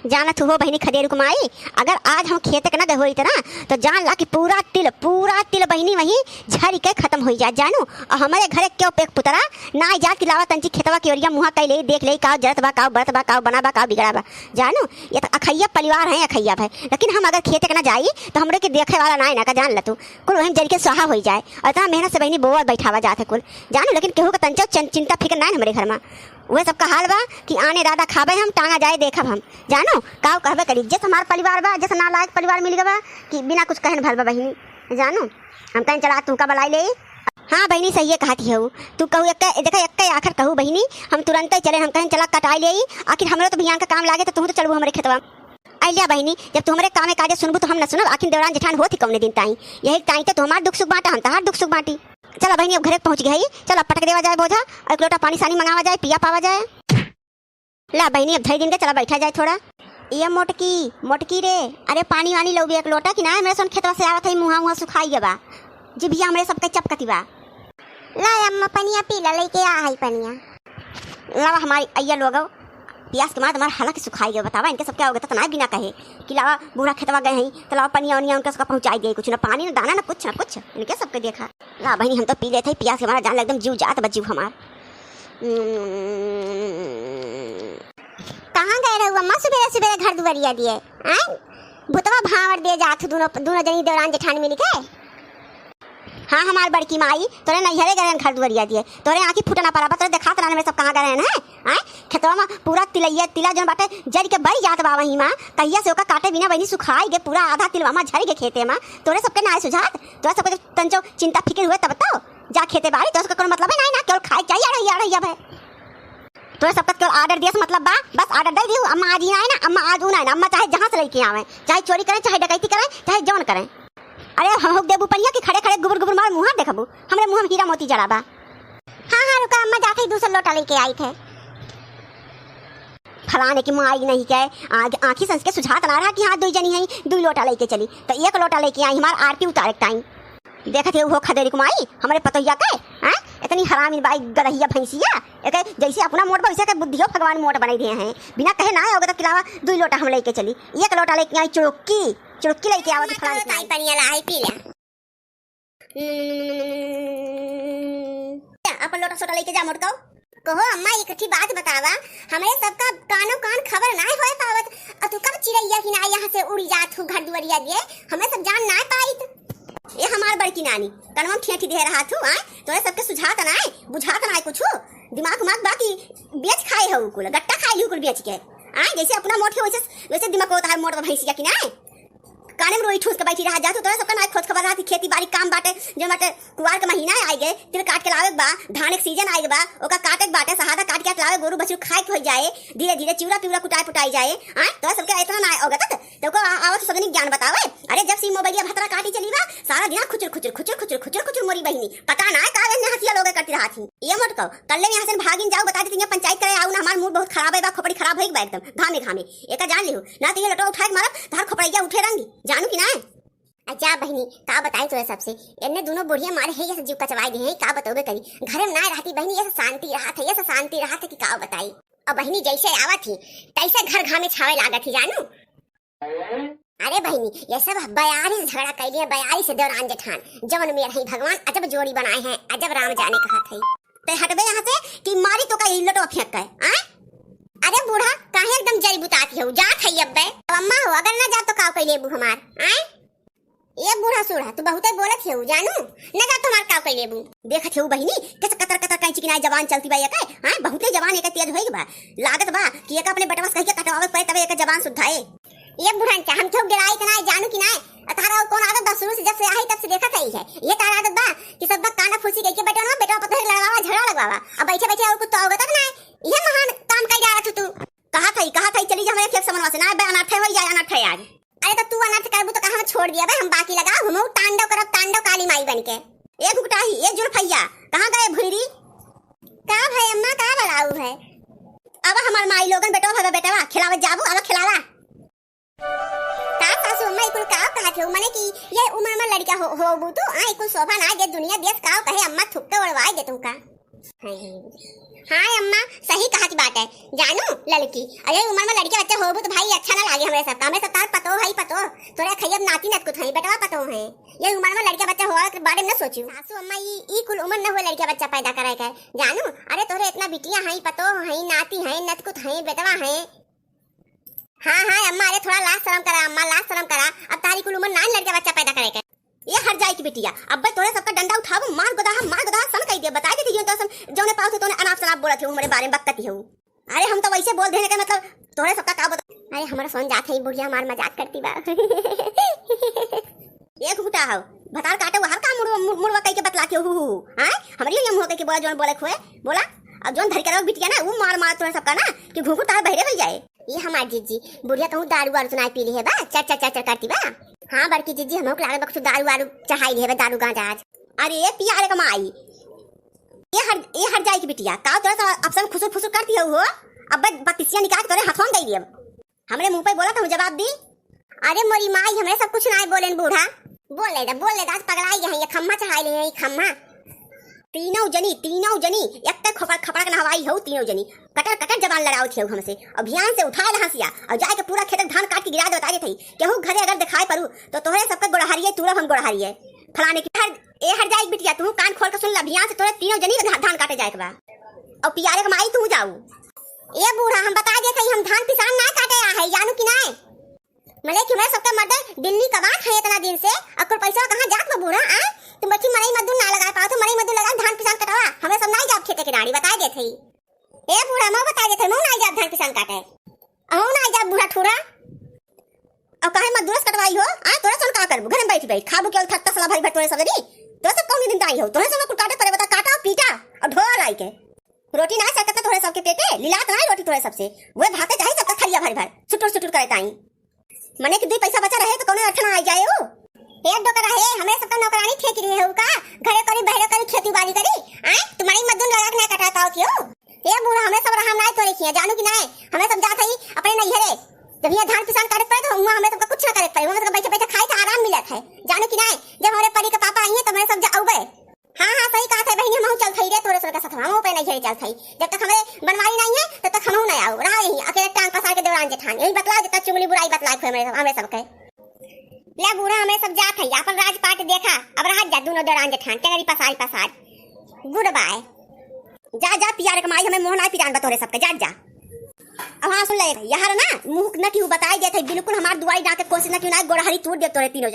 जानत हो बहिनी खदेर कुमाई, अगर आज हम खेत के ना होई ना तो जान ला कि पूरा तिल बहिनी वहीं झरी के खत्म हो जाए जानू। और हमारे घरे क्यों पेक पुतरा ना जा कि लावा तंची खेतवा की ओरिया मुहा कई ले देख ले का जरत बा का बरत बा का बना बा का बिगड़ा बा जानू। ये तो अखैया परिवार है अखैया भाई, लेकिन हम अगर खेत के ना जाई तो हमरे के देखे वाला ना का जान ल तू कुल वहीं जरी के सुहा हो जाए। और इतना मेहनत से बहिनी बोआ बैठावा जाते कुल जानू, लेकिन केहू का तंचो चिंता फिक्र ना हमारे घर में। वह सबका हाल बा कि आने दादा खाबे हम टांगा जाए देखब हम जानो का कहबे करी। जैसे हमार परिवार बा जैसे नालायक परिवार मिल गवा कि बिना कुछ कहन भल बा बहिनी जानू। हम कहीं चला तू का बलाई ले। हाँ बहिनी सही है कहती हो तू कहू देखा एक आखिर कहू बहिनी हम तुरंत ही चले। हम कहीं चला कटाई ले आखिर हमरो तो बिहान का काम लागे तो तू तो चलबू हमारे खेतवा अलिया बहिनी। जब तू हमारे काम काजे सुनबू तो हम न सुनब। आखिर देवरान जेठान होती कौने दिन ताई यही ताई तो हमार दुख सुख बांटा हम तहार दुख सुख बांटी। चला बहिनी अब घरे पहुंच गई, चला पटक देवा जाए बोझा और एक लोटा पानी सानी मंगावा जाए पिया पावा जाए। ला बहिनी अब धई दिन के चला बैठा जाए थोड़ा। ये मोटकी रे अरे पानी वानी लोगे एक लोटा कि ना मेरे सुन खेतवा से आवत है मुहा सुखाई गबा जी भैया हमरे सबके चपकती बा। ला अम्मा पनिया पीला लेके आ है पनिया। लावा हमारी अय्या लोगो पियास के मार तुम्हारा हालत सुखाई गया बतावा इनके सब क्या होगा तो ना बिना कहे कि लावा बूढ़ा खेतवा गए हैं तो लावा पनिया उनिया उनके सबका पहुंचाई गई कुछ ना पानी ना दाना ना कुछ इनके सबके देखा। ला बहनी हम तो पी लेते पियास के हमारा जान एकदम जीव जात बजीव हमार। कहाँ गए रहो अम्मा सुबह घर दुआरिया दिए भुतवा भावर दे जात दोनों जनी देवरान जेठानी मिल गए। हाँ हमार बड़की माई तोरे नैहरे गए घर दुआरिया दिए तोरे आँखी फुटना पड़ा तोरे देखा तो मेरे सब कहाँ गए हैं खेतवा में पूरा तिला जो बाटे जड़ के बड़ी जात बा वहीं माँ कहिया से ओका काटे बिना बहनी सुखाई गे पूरा आधा तिलवा में झड़ के खेते में तोरे सबके ना सुझात तोरे सबके तंचो चिंता फिक्र हुए तब तो जा खेते बाड़ी तो उसका कोई मतलब है ना केवल खाई चाहिए आ रही भाई तोरे सबका केवल ऑर्डर दिया मतलब बा बस ऑर्डर दे दी अम्मा आज ही ना ना अम्मा आज ना अम्मा चाहे जहाँ से लेके आवे चाहे चोरी करें चाहे डकैती करें चाहे जौन करें। अरे हम देबू पनिया कि खड़े खड़े गुबुर मार मुँह देखबू हमरे मुँह में हीरा मोती जड़ा बा। हाँ रुका अम्मा जाके ही दूसरा लोटा लेके आई थे फलाने की माई नहीं कहे आँखी संस के सुझात ना रहा कि हाँ दो जनी है दो लोटा लेके चली तो एक लोटा लेके आई हमार आरती उतारे टाइम देखा थे वो खदेरी कुमाई हमारे पतोहिया के इतनी हरामी बाई गदहिया भैंसिया एक जैसे अपना मोट वैसे के बुद्धियो भगवान मोट बनाई दिए हैं बिना कहे ना होगा तो खिलावा दो लोटा हम लेके चली एक लोटा लेके आई चुड़की लेके आवत फलाने पनिया ला है पी ले अपन लोटा सोटा लेके जा मोट कहो अम्मा एक अच्छी बात बतावा हमें सबका कानो कान खबर ना होए पावत और तू कब चिड़ैया की ना यहाँ से उड़ी जात हूँ घर दुआरिया दिए हमें सब जान ना पाई। ये हमार बड़की नानी कनवा ठेठी दे रहा थू तोरे सबके सुझात ना बुझात ना कुछ दिमाग बाकी बेच खाए हो कुल गट्टा खाई हो कुल बेच के जैसे अपना मोट है वैसे दिमाग होता है मोट भैंसिया की ना काने में रोई ठूस के बैठी रहा जा तो तोरा सबका ना खोज खबर रहा खेती बाड़ी काम बाटे जो बाटे कुवार का महीना आई गए तिल काट के लावे बा धान के सीजन आई बा ओका काटे के बाटे सहादा काट के लावे गोरू बछरू खाए हो जाए धीरे धीरे चिवड़ा पिवड़ा कुटाई पुटाई जाए तोरा सबके इतना ना होगा तो को आवत सगनी ज्ञान बतावे। अरे जब सी मोबाइलिया भतरा काटी चली बा सारा दिन खुचर मोरी बहिनी पता ना का ने हंसिया लोग करती रहा थी। ये मत कहो कल यहां से भागिन जाओ बता देती पंचायत करे आऊ ना हमार मूड बहुत खराब है बा खोपड़ी खराब है बा एकदम घामे एका जान लियो ना तो ये लटो उठा के मारब तार खोपड़िया उठे रंगी जानू कि ना। अच्छा बहनी का बताई तोरे सबसे इन्ने दोनों बुढ़िया मारे है ये जीव कचवाई दी है का बताओगे करी घर में ना रहती बहनी ये शांति रहा था कि का बताई। और बहनी जैसे आवत थी तैसे घर घामे छावे लागत थी जानू। अरे बहनी ये सब बयारी से झगड़ा कर लिया बयारी से देवरान जेठान जवन में रही भगवान अजब जोड़ी बनाए हैं अजब राम जाने कहा थे तो हटबे यहाँ से कि मारी तो का इल्लटो फेंक गए। अरे बूढ़ा काहे एकदम जरी बुताती हो जा खई अब अम्मा हो अगर ना जा तो का कोई लेबू हमार ये बूढ़ा सूढ़ा तू बहुत बोलत है जानू न जा तुम्हार का कोई लेबू देखत है बहिनी कैसे कतर कैंची की ना जवान चलती बा एक बहुत जवान एक तेज होई बा लागत बा कि एक अपने बटवा कह के कटवावे पड़े तबे एक जवान सुधाए। ये बूढ़ा क्या हम ठोक गिराई तना जानू कि ना तारा कौन आदत बा शुरू से जब से आई तब से देखत है ये तारा आदत बा कि सब काना फुसी के बेटा ना बेटा पत्थर लड़वावा झगड़ा लगवावा अब बैठे और कुछ तो होगा तक ना ये महान काम कर जा रहा तू कहा था चली जा हमें फेक समझवा से ना बे अनाथ हो जाए अनाथ है आज। अरे तो तू अनाथ करबू तो कहां छोड़ दिया बे हम बाकी लगा हम तांडव करब तांडव काली माई बनके ए घुगटाही ए जुल्फैया कहां गए भुरी का भाई अम्मा का बलाऊ है अब हमार माई लोगन बेटवा खिलावे जाबू अब खिलावा का सासू अम्मा कुल का कहत हो माने कि ये उम्र में लड़का होबू तू कुल शोभा ना दे दुनिया देश का कहे अम्मा थुक्के उड़वाए दे तुमका। हाँ अम्मा सही कहती बात है जानू लड़की अरे उम्र में लड़के बच्चे होबू तो भाई अच्छा लागे हमें सब तार पतो है पतो तोरे खैब नाती नत कुछ है बेटवा पतो है ये उम्र में लड़का बच्चा हुआ के बारे में न सोचू सासू अम्मा ई कुल उम्र न हुए लड़का बच्चा पैदा करे के जानू अरे तोरे इतना बिटिया है पतो है नाती है नत कुछ है बेटवा है हाँ हाँ अम्मा अरे थोड़ा लाज शर्म करा अम्मा लाज शर्म करा अब तारी कुल उम्र नान लड़का बच्चा पैदा करे के ये हट जाए की बिटिया अब भाई तोरे सबका डंडा उठाओ मार गोदा सन कह दे बता दे तो सब जोने पाओ से तोने अनाप शनाप बोलत हो हमारे बारे में बकती हो अरे हम तो वैसे बोल देने का मतलब तोरे सबका का बता अरे हमारा सोन जात है बुढ़िया मार मजाक करती बा एक घुटा हो भतार काटे हर का मुड़वा कह के बतला के हु हां हमरी ये मुंह के बोला जोन बोले खोए बोला अब जोन धर के रहो बिटिया ना वो मार तोरे सबका ना कि घुघु तार बहरे हो जाए ये हमार जीजी बुढ़िया कहूं दारू वारू सुनाई पी ली है बा चर करती बा हाँ बड़की जीजी हमको लागे बक्सु दारू वारू चढ़ाई ली है दारू गांजा आज अरे ये पियारे कमाई ये हट जाए की बिटिया का तोरा अब सब खुसुर फुसुर करती हो अब बत्तीसिया निकाल के तोरे हाथों दे दिए हमरे मुंह पे बोला था जवाब दी अरे मोरी माई हमें सब कुछ ना बोले बूढ़ा बोल ले आज पगलाई है ये खम्मा चढ़ाई ले ये खम्मा तीनों जनी एक तक खपड़ा के नहवाई हो तीनों जनी कटर जबान लड़ाओ थे हमसे अभियान से उठाए हंसिया और जाके पूरा खेत धान काट के गिरा दे बता थे केहू घरे अगर दिखाई पड़ू तो तोहरे सबके गोड़हारिए तुरंत हम गोड़हारिए फलाने की हट जाए बिटिया तू कान खोल के सुन ल अभियान से तोरे तीनों जनी धान काटे जाए के बा और पियारे कमाई तू जाऊ ए बूढ़ा हम बता दे हम धान किसान ना काटे आ है जानू कि ना मले कि मैं सबका मर्द दिल्ली कबात है इतना दिन से अकुल पैसा कहां जात बा बूढ़ा आ तुम बच्ची मरई मजदूर ना लगा पाओ तो मरई मजदूर लगा धान किसान कटवा हमें सब नहीं जाब खेते के डाड़ी बता दे थई ए बूढ़ा मैं बता दे थई मैं नहीं जाब धान किसान काटे अहो नहीं जाब बूढ़ा ठोरा अब काहे मजदूर कटवाई हो आ तोरा सन का करबू घर में बैठ खाबू केवल थत्ता सला भाई भटोरे सब दी तो सब कौन दिन दाई हो तोरे सब कुल काटे पड़े बता काटा पीटा और ढोर आई के रोटी ना सकता तोरे सबके पेटे लीलात ना रोटी तोरे सबसे वो भाते चाहे सबका खलिया भर छुटुर करे ताई मने कि 2 पैसा बचा रहे तो कोनो अठना आ जाए हो एक डोकर रहे हमें सबका नौकरानी ठेकी रहे हो का घरे करी बहरे करी खेती बाड़ी करी आए तुम्हारी मजदूर लगा के ना कटाता हो क्यों ए बूढ़ा हमें सब रहा ना तोरे किया जानू कि ना हमें सब जात है अपने नैहरे जब ये धान किसान काटे पड़े तो हमें सबका कुछ ना करे पड़े हमें सबका बैठे खाए तो आराम मिलत है जानू कि ना जब हमारे परी के पापा आई है तो हमें सब जाऊबे हाँ सही कहा था बहनी हम चल थई रे तोरे सब का साथ हम पे नहीं चल थई जब तक हमें बनवाई नहीं है तब तक हम नहीं आओ रहा यही अकेले टांग पसार के देवरान जेठान यही बतला जब तक चुगली बुराई बतला हमें सब के ले बूढ़ा हमें सब जात है अपन राजपाट देखा अब रहा जा दोनों देवरान जेठान टेगरी पसार गुड बाय जा पियारे कमाई हमें मोह ना पिरान बतोरे सबके जा अब हाँ सुन ले यार ना मुंह न क्यों बताई देते बिल्कुल हमार दुआई डाके कोशिश न क्यों ना गोड़हरी टूट दे तोरे तीनों